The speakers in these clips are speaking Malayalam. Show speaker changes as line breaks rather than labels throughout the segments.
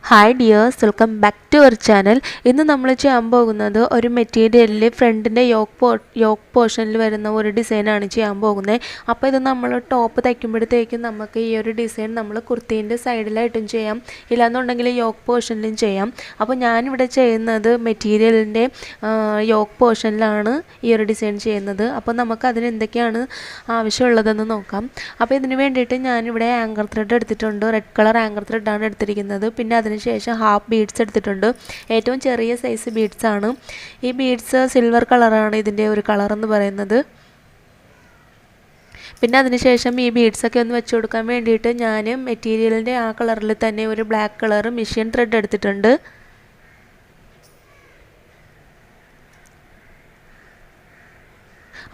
Hi dears, welcome back to our channel. ഇന്ന് നമ്മൾ ചെയ്യാൻ പോകുന്നത് ഒരു മെറ്റീരിയലിൽ ഫ്രണ്ടിൻ്റെ യോക്ക് പോർഷനിൽ വരുന്ന ഒരു ഡിസൈനാണ് ചെയ്യാൻ പോകുന്നത്. അപ്പോൾ ഇത് നമ്മൾ ടോപ്പ് തയ്ക്കുമ്പോഴത്തേക്കും നമുക്ക് ഈ ഒരു ഡിസൈൻ നമ്മൾ കുർത്തീൻ്റെ സൈഡിലായിട്ടും ചെയ്യാം, ഇല്ലാന്നുണ്ടെങ്കിൽ യോക്ക് പോർഷനിലും ചെയ്യാം. അപ്പോൾ ഞാനിവിടെ ചെയ്യുന്നത് മെറ്റീരിയലിൻ്റെ യോക്ക് പോർഷനിലാണ് ഈ ഒരു ഡിസൈൻ ചെയ്യുന്നത്. അപ്പോൾ നമുക്ക് അതിന് എന്തൊക്കെയാണ് ആവശ്യമുള്ളതെന്ന് നോക്കാം. അപ്പോൾ ഇതിന് വേണ്ടിയിട്ട് ഞാനിവിടെ ആങ്കർ ത്രെഡ് എടുത്തിട്ടുണ്ട്. റെഡ് കളർ ആങ്കർ ത്രെഡാണ് എടുത്തിരിക്കുന്നത്. പിന്നെ അതിനുശേഷം ഹാഫ് ബീഡ്സ് എടുത്തിട്ടുണ്ട്. ഏറ്റവും ചെറിയ സൈസ് ബീഡ്സാണ്. ഈ ബീഡ്സ് സിൽവർ കളറാണ് ഇതിൻ്റെ ഒരു കളർ എന്ന് പറയുന്നത്. പിന്നെ അതിനുശേഷം ഈ ബീഡ്സൊക്കെ ഒന്ന് വെച്ച് കൊടുക്കാൻ വേണ്ടിയിട്ട് ഞാൻ മെറ്റീരിയലിൻ്റെ ആ കളറിൽ തന്നെ ഒരു ബ്ലാക്ക് കളർ മിഷ്യൻ ത്രെഡ് എടുത്തിട്ടുണ്ട്.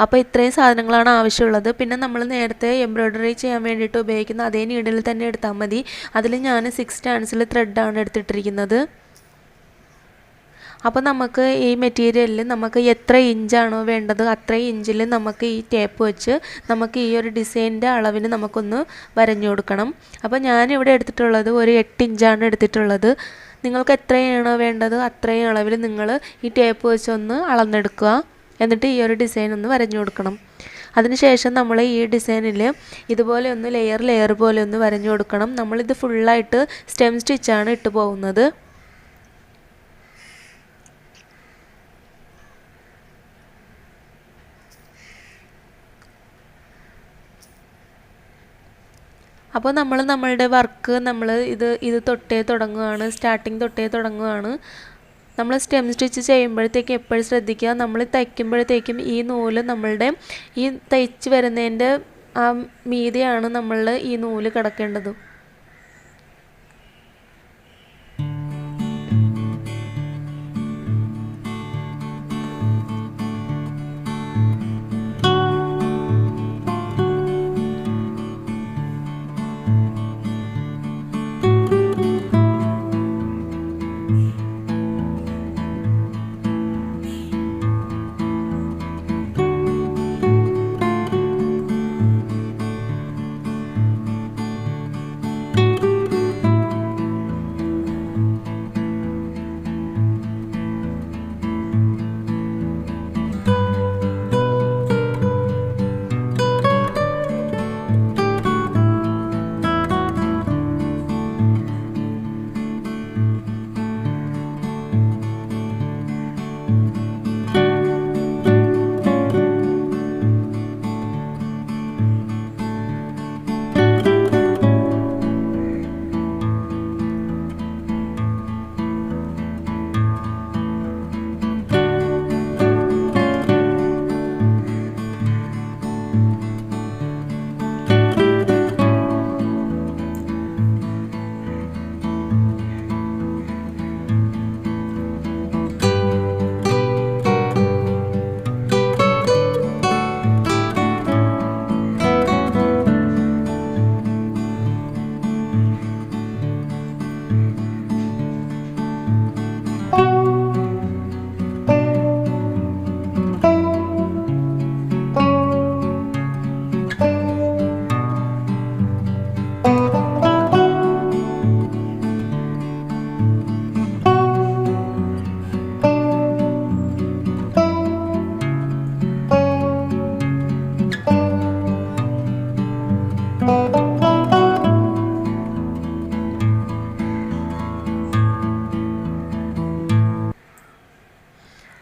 അപ്പോൾ ഇത്രയും സാധനങ്ങളാണ് ആവശ്യമുള്ളത്. പിന്നെ നമ്മൾ നേരത്തെ എംബ്രോയ്ഡറി ചെയ്യാൻ വേണ്ടിയിട്ട് ഉപയോഗിക്കുന്ന അതേ നീഡിൽ തന്നെ എടുത്താൽ മതി. അതിൽ ഞാൻ 6 സ്റ്റാൻസിൽ ത്രെഡാണ് എടുത്തിട്ടിരിക്കുന്നത്. അപ്പോൾ നമുക്ക് ഈ മെറ്റീരിയലിൽ നമുക്ക് എത്ര ഇഞ്ചാണോ വേണ്ടത് അത്രയും ഇഞ്ചിൽ നമുക്ക് ഈ ടേപ്പ് വെച്ച് നമുക്ക് ഈ ഒരു ഡിസൈനിൻ്റെ അളവിന് നമുക്കൊന്ന് വരഞ്ഞു കൊടുക്കണം. അപ്പോൾ ഞാനിവിടെ എടുത്തിട്ടുള്ളത് ഒരു 8 ഇഞ്ചാണ് എടുത്തിട്ടുള്ളത്. നിങ്ങൾക്ക് എത്രയാണോ വേണ്ടത് അത്രയും അളവിൽ നിങ്ങൾ ഈ ടേപ്പ് വെച്ചൊന്ന് അളന്നെടുക്കുക. എന്നിട്ട് ഈ ഒരു ഡിസൈൻ ഒന്ന് വരഞ്ഞു കൊടുക്കണം. അതിനുശേഷം നമ്മൾ ഈ ഡിസൈനിൽ ഇതുപോലെ ഒന്ന് ലെയർ പോലെ ഒന്ന് വരഞ്ഞു കൊടുക്കണം. നമ്മളിത് ഫുള്ളായിട്ട് സ്റ്റെം സ്റ്റിച്ചാണ് ഇട്ട് പോകുന്നത്. അപ്പോൾ നമ്മളുടെ വർക്ക് ഇത് തൊട്ടേ തുടങ്ങുകയാണ്, സ്റ്റാർട്ടിങ് തൊട്ടേ തുടങ്ങുകയാണ്. നമ്മൾ സ്റ്റെം സ്റ്റിച്ച് ചെയ്യുമ്പോഴത്തേക്കും എപ്പോഴും ശ്രദ്ധിക്കുക, നമ്മൾ തയ്ക്കുമ്പോഴത്തേക്കും ഈ നൂല് നമ്മളുടെ ഈ തയ്ച്ച് വരുന്നതിൻ്റെ ആ മീതെയാണ് നമ്മൾ ഈ നൂല് കിടക്കേണ്ടത്.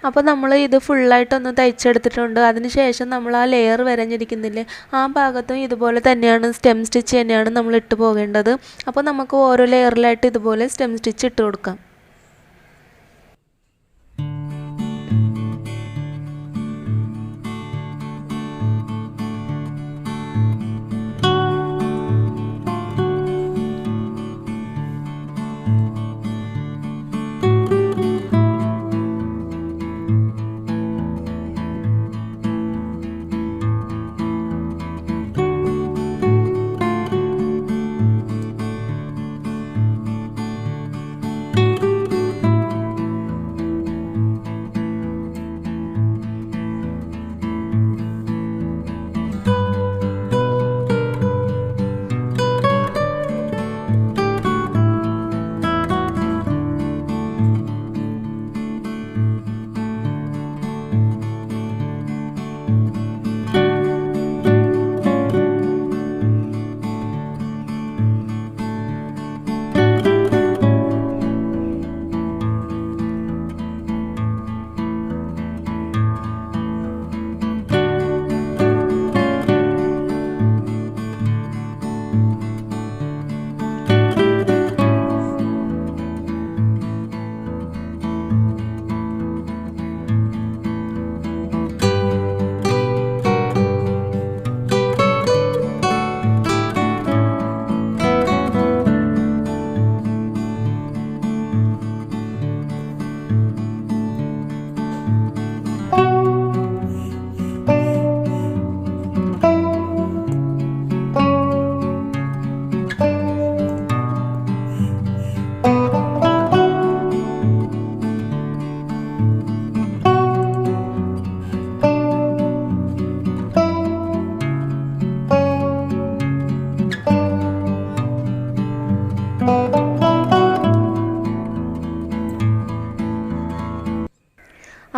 അപ്പോൾ നമ്മൾ ഇത് ഫുള്ളായിട്ടൊന്ന് തയ്ച്ചെടുത്തിട്ടുണ്ട്. അതിനുശേഷം നമ്മൾ ആ ലെയർ വരഞ്ഞിരിക്കുന്നില്ലേ, ആ ഭാഗത്തും ഇതുപോലെ തന്നെയാണ് സ്റ്റെം സ്റ്റിച്ച് തന്നെയാണ് നമ്മൾ ഇട്ട് പോകേണ്ടത്. അപ്പോൾ നമുക്ക് ഓരോ ലെയറിലായിട്ട് ഇതുപോലെ സ്റ്റെം സ്റ്റിച്ച് ഇട്ട് കൊടുക്കാം.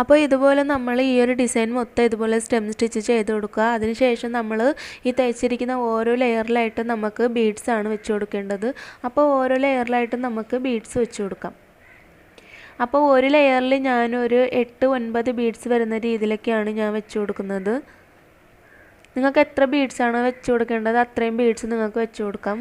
അപ്പോൾ ഇതുപോലെ നമ്മൾ ഈ ഒരു ഡിസൈൻ മൊത്തം ഇതുപോലെ സ്റ്റെം സ്റ്റിച്ച് ചെയ്ത് കൊടുക്കുക. അതിനുശേഷം നമ്മൾ ഈ തയ്ച്ചിരിക്കുന്ന ഓരോ ലെയറിലായിട്ട് നമുക്ക് ബീഡ്സ് ആണ് വെച്ച് കൊടുക്കേണ്ടത്. അപ്പോൾ ഓരോ ലെയറിലായിട്ട് നമുക്ക് ബീഡ്സ് വെച്ച് കൊടുക്കാം. അപ്പോൾ ഒരു ലെയറിൽ ഞാനൊരു 8-9 ബീഡ്സ് വരുന്ന രീതിയിലൊക്കെയാണ് ഞാൻ വെച്ച് കൊടുക്കുന്നത്. നിങ്ങൾക്ക് എത്ര ബീഡ്സാണോ വെച്ച് കൊടുക്കേണ്ടത് അത്രയും ബീഡ്സ് നിങ്ങൾക്ക് വെച്ച് കൊടുക്കാം.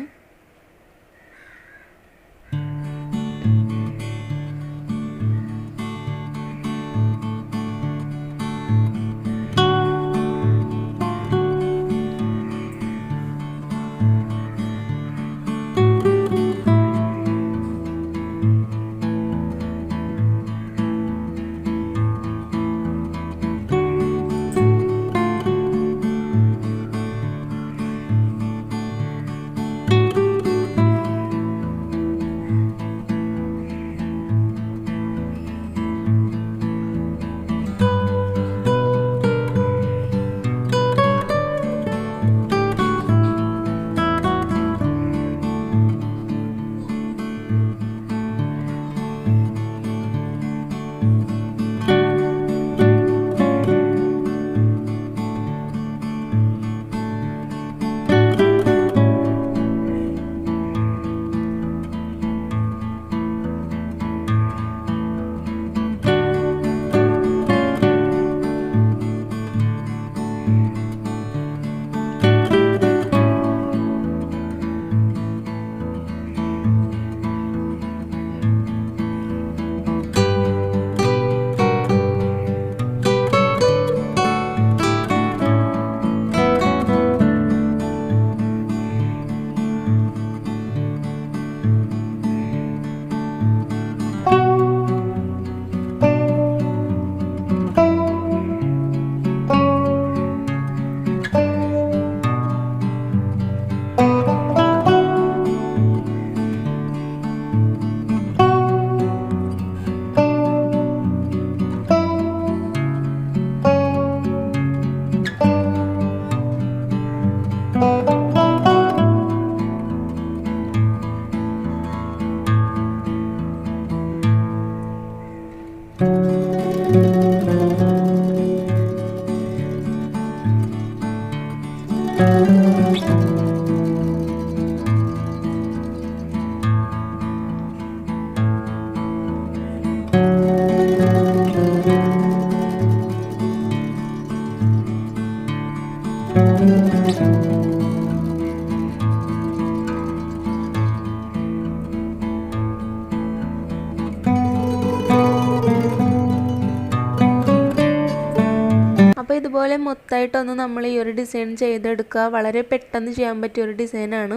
അപ്പോൾ ഇതുപോലെ മൊത്തമായിട്ടൊന്ന് നമ്മൾ ഈ ഒരു ഡിസൈൻ ചെയ്തെടുക്കുക. വളരെ പെട്ടെന്ന് ചെയ്യാൻ പറ്റിയ ഒരു ഡിസൈനാണ്.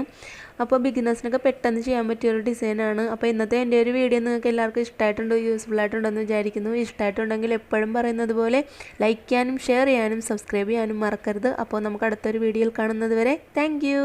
അപ്പോൾ ബിഗിനേഴ്സിനൊക്കെ പെട്ടെന്ന് ചെയ്യാൻ പറ്റിയ ഒരു ഡിസൈനാണ്. അപ്പോൾ ഇന്നത്തെ എൻ്റെ ഒരു വീഡിയോ നിങ്ങൾക്ക് എല്ലാവർക്കും ഇഷ്ടമായിട്ടുണ്ടോ, യൂസ്ഫുൾ ആയിട്ടുണ്ടെന്ന് വിചാരിക്കുന്നു. ഇഷ്ടമായിട്ടുണ്ടെങ്കിൽ എപ്പോഴും പറയുന്നത് പോലെ ലൈക്ക് ചെയ്യാനും ഷെയർ ചെയ്യാനും സബ്സ്ക്രൈബ് ചെയ്യാനും മറക്കരുത്. അപ്പോൾ നമുക്ക് അടുത്തൊരു വീഡിയോയിൽ കാണുന്നത് വരെ താങ്ക് യു.